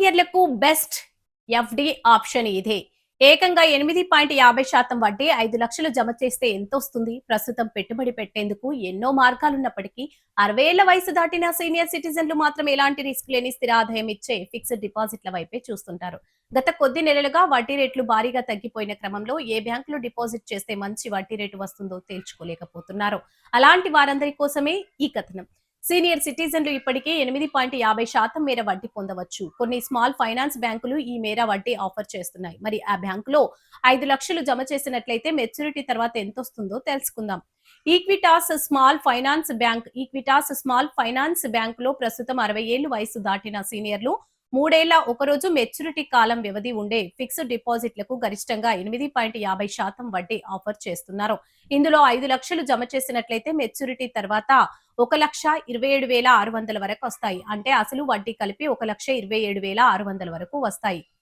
జూనియర్లకు best FD option ఇదే. ఏకంగా 8.50% వడ్డీ 5 లక్షలు జమ చేస్తే ఎంతొస్తుంది? ప్రస్తుతం పెట్టుబడి పెట్టేందుకు ఎన్నో మార్గాలున్నప్పటికీ 60 ఏళ్ల వయసు దాటిన సీనియర్ సిటిజన్లు మాత్రం ఎలాంటి రిస్క్ లేని స్థిర ఆదాయం ఇచ్చే ఫిక్స్డ్ డిపాజిట్ల వైపే చూస్తుంటారు. గత కొద్ది నెలలుగా వడ్డీ రేట్లు భారీగా తగ్గిపోయిన క్రమంలో ఏ బ్యాంకులో డిపాజిట్ చేస్తే మంచి వడ్డీ రేటు వస్తుందో తేల్చుకోలేకపోతున్నారు. అలాంటి వారందరి కోసమే ఈ కథనం. సీనియర్ సిటిజన్లు ఇప్పటికే 8.50% మేర వడ్డీ పొందవచ్చు. కొన్ని స్మాల్ ఫైనాన్స్ బ్యాంకులు ఈ మేర వడ్డీ ఆఫర్ చేస్తున్నాయి. మరి ఆ బ్యాంకులో 5 లక్షలు జమ చేసినట్లయితే మెచ్యూరిటీ తర్వాత ఎంతొస్తుందో తెలుసుకుందాం. ఈక్విటాస్ స్మాల్ ఫైనాన్స్ బ్యాంకులో ప్రస్తుతం 60 ఏళ్లు వయసు దాటిన సీనియర్లు 3 ఏళ్ల ఒకరోజు మెచ్యూరిటీ కాలం వ్యవధి ఉండే ఫిక్స్డ్ డిపాజిట్లకు గరిష్టంగా 8.50% వడ్డీ ఆఫర్ చేస్తున్నారు. ఇందులో 5 లక్షలు జమ చేసినట్లయితే మెచ్యూరిటీ తర్వాత 1,27,600 వరకు వస్తాయి. అంటే అసలు వడ్డీ కలిపి 1,27,600 వరకు వస్తాయి.